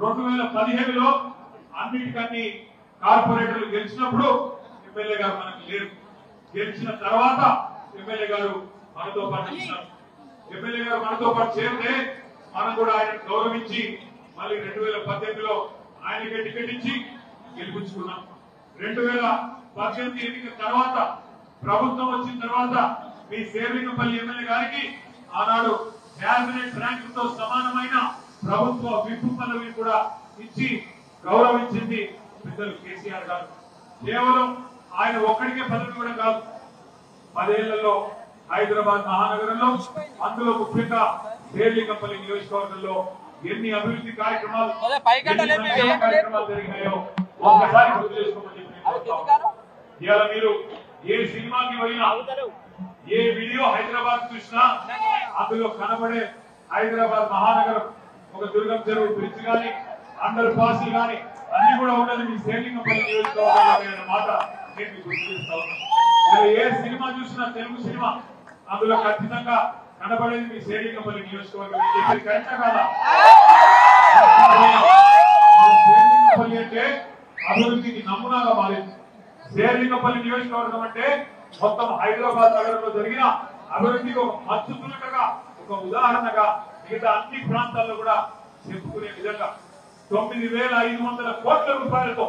2015లో అన్నిటికన్నీ కార్పొరేటర్లు గెలిచినప్పుడు ఎమ్మెల్యే గారు మనకు లేరు. గెలిచిన తర్వాత ఎమ్మెల్యే గారు మనతో పాటు ఉన్నారు. ఎమ్మెల్యే గారు మనతో పాటు చేరితే మనం కూడా ఆయన గౌరవించి మళ్ళీ 2018లో ఆయనకే టికెట్ ఇచ్చి గెలిపించుకున్నాం. 2018 ఎన్నికల తర్వాత ప్రభుత్వం వచ్చిన తర్వాత మీ శేర్లింగంపల్లి ఎమ్మెల్యే గారికి ఆనాడు క్యాబినెట్ ర్యాంకుతో సమానమైన ప్రభుత్వ విప్ పదవిని కూడా ఇచ్చి గౌరవించింది పెద్దలు కేసీఆర్ గారు. కేవలం ఆయన ఒక్కడికే పదవి కూడా కాదు, 10 ఏళ్లలో హైదరాబాద్ మహానగరంలో అందులో ముఖ్యంగా శేర్లింగంపల్లి నియోజకవర్గంలో ఎన్ని అభివృద్ధి కార్యక్రమాలు జరిగినాయో ఒక్కసారి గుర్తు చేసుకోమని ఇవాళ మీరు ఏ సినిమాకి పోయినా ఏ వీడియో హైదరాబాద్ చూసినా అందులో కనబడే హైదరాబాద్ మహానగరం ఒక దుర్గం చెరువు బ్రిడ్జ్ గాని అండర్ పాస్ గాని అన్ని కూడా ఉన్నది మీ శేర్లింగంపల్లి నియోజకవర్గంలో మాట నేను మీకు గుర్తు చేస్తా ఉన్నా. ఏ సినిమా చూసినా తెలుగు సినిమా అందులో ఖచ్చితంగా కనబడేది మీ శేర్లింగంపల్లి నియోజకవర్గం. శేర్లింగంపల్లి అంటే అభివృద్ధికి నమూనాగా మారింది. శేర్లింగంపల్లి నియోజకవర్గం అంటే మొత్తం హైదరాబాద్ నగరంలో జరిగిన అభివృద్ధికి ఒక మచ్చుతున్నట్టుగా ఒక ఉదాహరణగా మిగతా అన్ని ప్రాంతాల్లో కూడా చెప్పుకునే విధంగా 9,500 కోట్ల రూపాయలతో,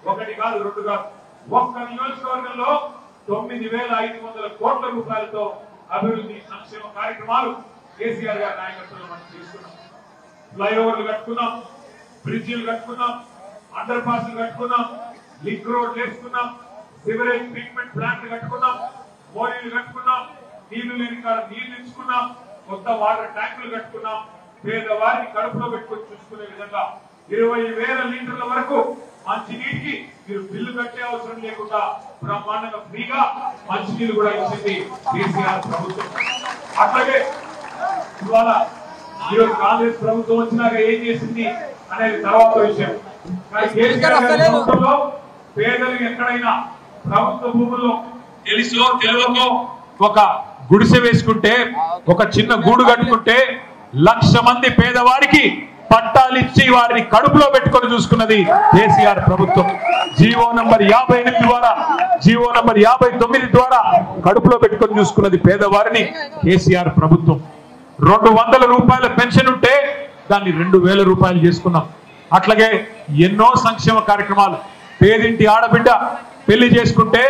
ఒకటి కాదు రెండు కాదు, ఒక్క నియోజకవర్గంలో 9,500 కోట్ల రూపాయలతో అభివృద్ధి సంక్షేమ కార్యక్రమాలు కేసీఆర్ గారి నాయకత్వంలో మనం చేసుకున్నాం. ఫ్లైఓవర్లు కట్టుకున్నాం, బ్రిడ్జిలు కట్టుకున్నాం, అండర్ పాస్లు కట్టుకున్నాం, లింక్ రోడ్ వేసుకున్నాం, సివరేజ్ ట్రీట్మెంట్ ప్లాంట్ కట్టుకున్నాం, మోరీలు కట్టుకున్నాం, నీళ్లు లేని కాడ నీళ్లు ఇచ్చుకున్నాం, కొత్త వాటర్ ట్యాంకులు కట్టుకున్నాం. పేదవారిని కడుపులో పెట్టుకొని చూసుకునే విధంగా 20,000 లీటర్ల వరకు మంచినీటికి మీరు బిల్లు కట్టే అవసరం లేకుండా బ్రహ్మాండంగా ఫ్రీగా మంచినీళ్ళు కూడా ఇచ్చింది కేసీఆర్ ప్రభుత్వం. అట్లాగే ఇవాళ ఈరోజు కాంగ్రెస్ ప్రభుత్వం వచ్చినాక ఏం చేసింది అనేది తర్వాత విషయం. కానీ కేసీఆర్ ప్రభుత్వంలో పేదలు ఎక్కడైనా ప్రభుత్వ భూముల్లో తెలుసో తెలియకో ఒక గుడిసె వేసుకుంటే, ఒక చిన్న గూడు కట్టుకుంటే 1,00,000 మంది పేదవారికి పట్టాలిచ్చి వారిని కడుపులో పెట్టుకొని చూసుకున్నది కేసీఆర్ ప్రభుత్వం. జీవో నంబర్ 58 ద్వారా, జీవో నంబర్ 59 ద్వారా కడుపులో పెట్టుకొని చూసుకున్నది పేదవారిని కేసీఆర్ ప్రభుత్వం. 200 రూపాయల పెన్షన్ ఉంటే దాన్ని 2,000 రూపాయలు చేసుకున్నాం. అట్లాగే ఎన్నో సంక్షేమ కార్యక్రమాలు. పేదింటి ఆడబిడ్డ పెళ్లి చేసుకుంటే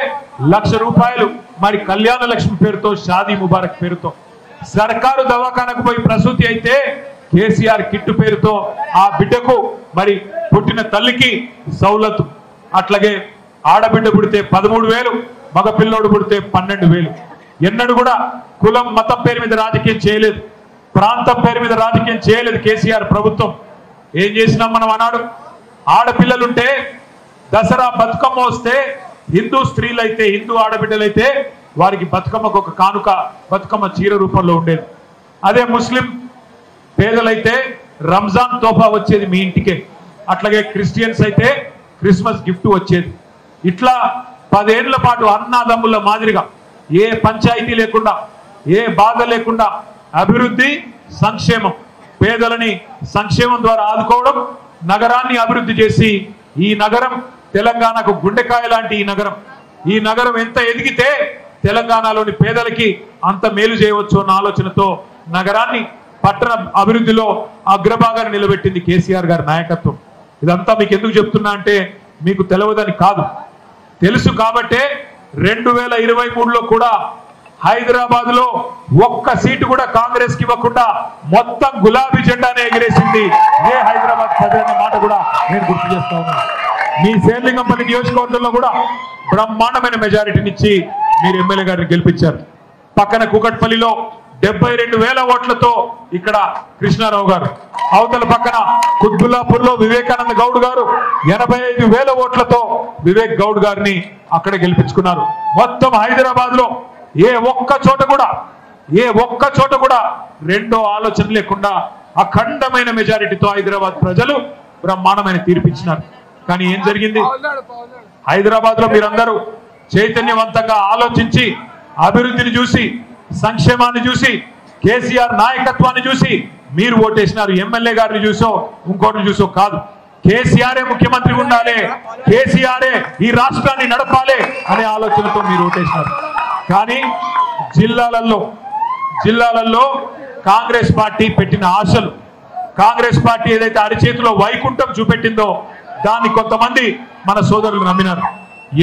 1,00,000 రూపాయలు మరి కళ్యాణ లక్ష్మి పేరుతో, షాదీ ముబారక్ పేరుతో. సర్కారు దవాఖానకు పోయి ప్రసూతి అయితే కేసీఆర్ కిట్టు పేరుతో ఆ బిడ్డకు మరి పుట్టిన తల్లికి సౌలత్. అట్లాగే ఆడబిడ్డ పుడితే 13,000, మగ పిల్లోడు పుడితే 12,000. ఎన్నడూ కూడా కులం మతం పేరు మీద రాజకీయం చేయలేదు, ప్రాంతం పేరు మీద రాజకీయం చేయలేదు కేసీఆర్ ప్రభుత్వం. ఏం చేసినాం మనం అన్నాడు? ఆడపిల్లలుంటే దసరా బతుకమ్మ వస్తే హిందూ స్త్రీలైతే, హిందూ ఆడబిడ్డలైతే వారికి బతుకమ్మకు ఒక కానుక బతుకమ్మ చీర రూపంలో ఉండేది. అదే ముస్లిం పేదలైతే రంజాన్ తోఫా వచ్చేది మీ ఇంటికే. అట్లాగే క్రిస్టియన్స్ అయితే క్రిస్మస్ గిఫ్ట్ వచ్చేది. ఇట్లా 10 ఏళ్ల పాటు అన్నాదమ్ముల మాదిరిగా ఏ పంచాయతీ లేకుండా, ఏ బాధ లేకుండా అభివృద్ధి సంక్షేమం, పేదలని సంక్షేమం ద్వారా ఆదుకోవడం, నగరాన్ని అభివృద్ధి చేసి ఈ నగరం తెలంగాణకు గుండెకాయ లాంటి ఈ నగరం ఎంత ఎదిగితే తెలంగాణలోని పేదలకి అంత మేలు చేయవచ్చు అన్న ఆలోచనతో నగరాన్ని పట్టణ అభివృద్ధిలో అగ్రభాగాన్ని నిలబెట్టింది కేసీఆర్ గారి నాయకత్వం. ఇదంతా మీకు ఎందుకు చెప్తున్నా అంటే మీకు తెలియదని కాదు, తెలుసు కాబట్టే 2023లో కూడా హైదరాబాద్ లో ఒక్క సీటు కూడా కాంగ్రెస్ కి ఇవ్వకుండా మొత్తం గులాబీ జెండానే ఎగిరేసింది ఏ హైదరాబాద్ ప్రజలనే మాట కూడా నేను గుర్తు చేస్తా ఉన్నాను. మీ శేర్లింగంపల్లి నియోజకవర్గంలో కూడా బ్రహ్మాండమైన మెజారిటీనిచ్చి మీరు ఎమ్మెల్యే గారిని గెలిపించారు. పక్కన కూకట్పల్లిలో 72,000 ఓట్లతో ఇక్కడ కృష్ణారావు గారు, అవతల పక్కన కుత్బుల్లాపూర్ లో వివేకానంద గౌడ్ గారు 85,000 ఓట్లతో వివేక్ గౌడ్ గారిని అక్కడ గెలిపించుకున్నారు. మొత్తం హైదరాబాద్ లో ఏ ఒక్క చోట కూడా రెండో ఆలోచన లేకుండా అఖండమైన మెజారిటీతో హైదరాబాద్ ప్రజలు బ్రహ్మాండమైన తీర్పిచ్చినారు. కానీ ఏం జరిగింది? హైదరాబాద్ లో మీరందరూ చైతన్యవంతంగా ఆలోచించి అభివృద్ధిని చూసి, సంక్షేమాన్ని చూసి, కేసీఆర్ నాయకత్వాన్ని చూసి మీరు ఓటేసినారు. ఎమ్మెల్యే గారిని చూసో ఇంకోటిని చూసో కాదు. కేసీఆరే ముఖ్యమంత్రి ఉండాలి, కేసీఆరే ఈ రాష్ట్రాన్ని నడపాలి అనే ఆలోచనతో మీరు ఓటేసినారు. కానీ జిల్లాలలో కాంగ్రెస్ పార్టీ పెట్టిన ఆశలు, కాంగ్రెస్ పార్టీ ఏదైతే అరిచేతిలో వైకుంఠం చూపెట్టిందో దాన్ని కొంతమంది మన సోదరులు నమ్మినారు.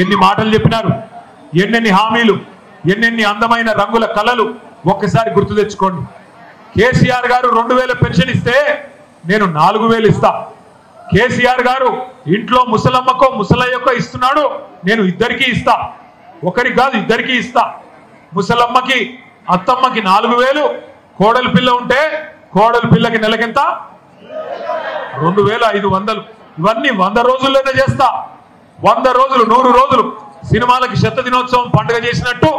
ఎన్ని మాటలు చెప్పినారు, ఎన్నెన్ని హామీలు, ఎన్నెన్ని అందమైన రంగుల కళలు ఒక్కసారి గుర్తు తెచ్చుకోండి. కేసీఆర్ గారు 2000 పెన్షన్ ఇస్తే నేను 4000 ఇస్తా. కేసీఆర్ గారు ఇంట్లో ముసలమ్మకో ముసలయ్యకో ఇస్తున్నాడు, నేను ఇద్దరికీ ఇస్తా. ఒకరికి కాదు, ఇద్దరికీ ఇస్తా. ముసలమ్మకి అత్తమ్మకి 4000, కోడలి పిల్ల ఉంటే కోడలి పిల్లకి నెలకెంత 2500. ఇవన్నీ 100 రోజుల్లోనే చేస్తా. 100 రోజులు 100 రోజులు సినిమాలకి శత దినోత్సవం పండుగ చేసినట్టు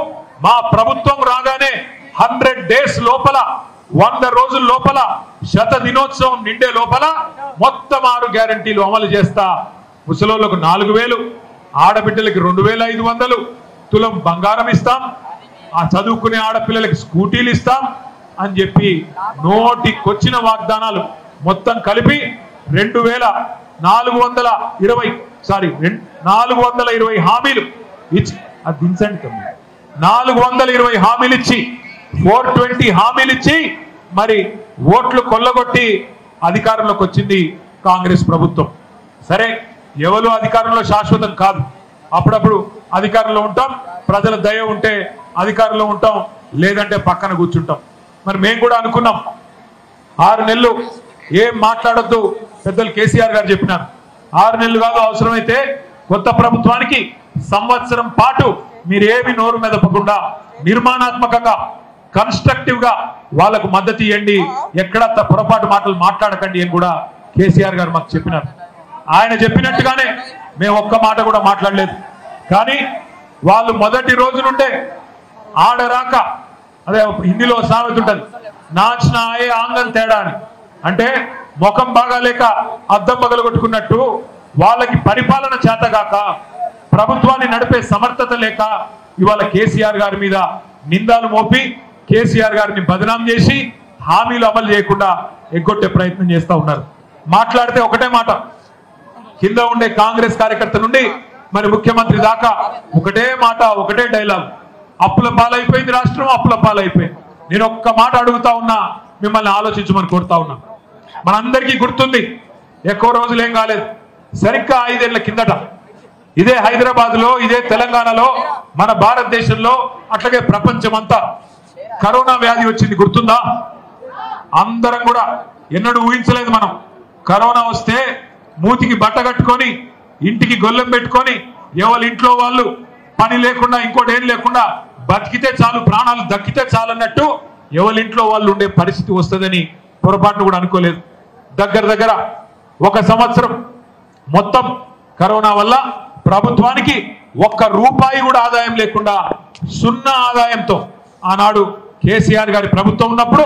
మా ప్రభుత్వం రాగానే 100 days లోపల 100 రోజుల లోపల శత దినోత్సవం నిండే లోపల మొత్తం 6 గ్యారంటీలు అమలు చేస్తా. ముసలోళ్లకు 4000, ఆడబిడ్డలకి 2500, తులం బంగారం ఇస్తాం, ఆ చదువుకునే ఆడపిల్లలకి స్కూటీలు ఇస్తాం అని చెప్పి నోటికొచ్చిన వాగ్దానాలు మొత్తం కలిపి 420 హామీలు ఇచ్చి, అది దించండి, 420 హామీలు ఇచ్చి 420 హామీలు ఇచ్చి మరి ఓట్లు కొల్లగొట్టి అధికారంలోకి వచ్చింది కాంగ్రెస్ ప్రభుత్వం. సరే, ఎవరు అధికారంలో శాశ్వతం కాదు. అప్పుడప్పుడు అధికారంలో ఉంటాం, ప్రజల దయ ఉంటే అధికారంలో ఉంటాం, లేదంటే పక్కన కూర్చుంటాం. మరి మేము కూడా అనుకున్నాం 6 నెలలు ఏం మాట్లాడొద్దు, పెద్దలు కేసీఆర్ గారు చెప్పినారు. 6 నెలలు కాదు, అవసరమైతే కొత్త ప్రభుత్వానికి సంవత్సరం పాటు మీరేమి నోరు మెదపకుండా నిర్మాణాత్మకంగా కన్స్ట్రక్టివ్ గా వాళ్ళకు మద్దతు ఇవ్వండి, ఎక్కడ పొరపాటు మాటలు మాట్లాడకండి అని కూడా కేసీఆర్ గారు మాకు చెప్పినారు. ఆయన చెప్పినట్టుగానే మేము ఒక్క మాట కూడా మాట్లాడలేదు. కానీ వాళ్ళు మొదటి రోజు నుండే ఆడరాక, అదే హిందీలో సామెత ఉంటుంది, నాచిన ఆయే ఆంగన్ తేడా అని. అంటే ముఖం బాగాలేక అద్దం పగలగొట్టుకున్నట్టు వాళ్ళకి పరిపాలన చేతగాక, ప్రభుత్వాన్ని నడిపే సమర్థత లేక ఇవాళ కేసీఆర్ గారి మీద నిందాలు మోపి కేసీఆర్ గారిని బదనాం చేసి హామీలు అమలు చేయకుండా ఎగ్గొట్టే ప్రయత్నం చేస్తూ ఉన్నారు. మాట్లాడితే ఒకటే మాట, కింద ఉండే కాంగ్రెస్ కార్యకర్త నుండి మరి ముఖ్యమంత్రి దాకా ఒకటే మాట, ఒకటే డైలాగ్, అప్పుల పాలైపోయింది రాష్ట్రం, అప్పుల పాలైపోయింది. నేను ఒక్క మాట అడుగుతా ఉన్నా, మిమ్మల్ని ఆలోచించమని కోరుతా ఉన్నా. మనందరికీ గుర్తుంది, ఎక్కువ రోజులు ఏం కాలేదు, సరిగ్గా 5 ఏళ్ల కిందట ఇదే హైదరాబాద్ లో, ఇదే తెలంగాణలో, మన భారతదేశంలో అట్లాగే ప్రపంచమంతా కరోనా వ్యాధి వచ్చింది. గుర్తుందా? అందరం కూడా ఎన్నడూ ఊహించలేదు మనం. కరోనా వస్తే మూతికి బట్ట కట్టుకొని ఇంటికి గొల్లెం పెట్టుకొని ఎవరి ఇంట్లో వాళ్ళు పని లేకుండా ఇంకోటి ఏం లేకుండా బతికితే చాలు, ప్రాణాలు దక్కితే చాలు అన్నట్టు ఎవరి ఇంట్లో వాళ్ళు ఉండే పరిస్థితి వస్తుందని పొరపాటును కూడా అనుకోలేదు. దగ్గర 1 సంవత్సరం మొత్తం కరోనా వల్ల ప్రభుత్వానికి 1 రూపాయి కూడా ఆదాయం లేకుండా 0 ఆదాయంతో ఆనాడు కేసీఆర్ గారి ప్రభుత్వం ఉన్నప్పుడు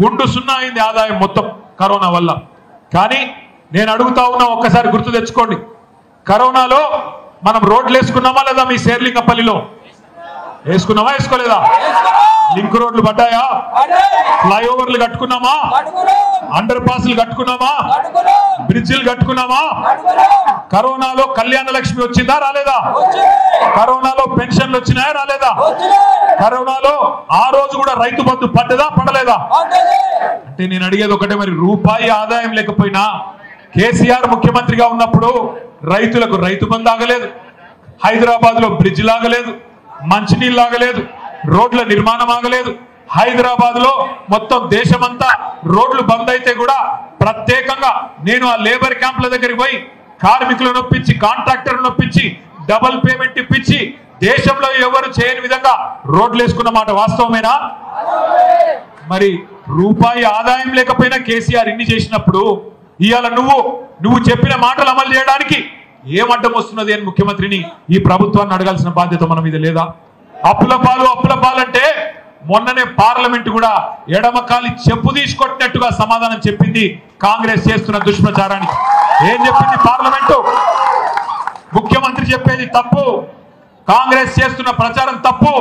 గుండు 0 అయింది ఆదాయం మొత్తం కరోనా వల్ల. కానీ నేను అడుగుతా ఉన్నా, ఒక్కసారి గుర్తు తెచ్చుకోండి, కరోనాలో మనం రోడ్లు వేసుకున్నామా లేదా? మీ శేర్లింగపల్లిలో వేసుకున్నామా, వేసుకోలేదా? లింక్ రోడ్లు పడ్డాయా? ఫ్లైఓవర్లు కట్టుకున్నామా? అండర్ పాస్లు కట్టుకున్నామా? బ్రిడ్జిలు కట్టుకున్నామా? కరోనాలో కళ్యాణ లక్ష్మి వచ్చిందా, రాలేదా? కరోనాలో పెన్షన్లు వచ్చినాయా, రాలేదా? కరోనాలో ఆ రోజు కూడా రైతు బంధు పడ్డదా, పడలేదా? అంటే నేను అడిగేది ఒకటే, మరి రూపాయి ఆదాయం లేకపోయినా కేసీఆర్ ముఖ్యమంత్రిగా ఉన్నప్పుడు రైతులకు రైతు బంధు ఆగలేదు, హైదరాబాద్ లో బ్రిడ్జ్ లాగలేదు, మంచినీళ్ళు ఆగలేదు, రోడ్ల నిర్మాణం ఆగలేదు. హైదరాబాద్ లో మొత్తం దేశమంతా రోడ్లు బంద్ అయితే కూడా ప్రత్యేకంగా నేను ఆ లేబర్ క్యాంపుల దగ్గరికి పోయి కార్మికులను ఒప్పించి, కాంట్రాక్టర్లను ఒప్పించి, డబుల్ పేమెంట్ ఇప్పించి దేశంలో ఎవరు చేయని విధంగా రోడ్లు వేసుకున్న మాట వాస్తవమేనా? మరి రూపాయి ఆదాయం లేకపోయినా కేసీఆర్ ఇన్ని చేసినప్పుడు ఇవాళ నువ్వు చెప్పిన మాటలు అమలు చేయడానికి ఏం అడ్డం వస్తున్నది అని ముఖ్యమంత్రిని, ఈ ప్రభుత్వాన్ని అడగాల్సిన బాధ్యత మన మీద లేదా? అప్పుల పాలు అంటే మొన్ననే పార్లమెంట్ కూడా ఎడమకాలి చెప్పు తీసుకొట్టినట్టుగా సమాధానం చెప్పింది కాంగ్రెస్ చేస్తున్న దుష్ప్రచారానికి. ఏం చెప్పింది పార్లమెంటు? ముఖ్యమంత్రి చెప్పేది తప్పు, కాంగ్రెస్ చేస్తున్న ప్రచారం తప్పు,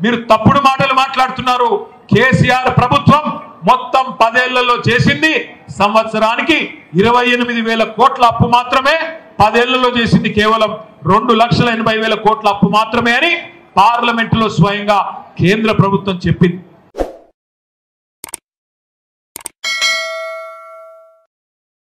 మీరు తప్పుడు మాటలు మాట్లాడుతున్నారు, కేసీఆర్ ప్రభుత్వం మొత్తం 10 ఏళ్లలో చేసింది సంవత్సరానికి 28,000 కోట్ల అప్పు మాత్రమే. 10 ఏళ్లలో చేసింది కేవలం 2,80,000 కోట్ల అప్పు మాత్రమే అని పార్లమెంటులో స్వయంగా కేంద్ర ప్రభుత్వం చెప్పింది.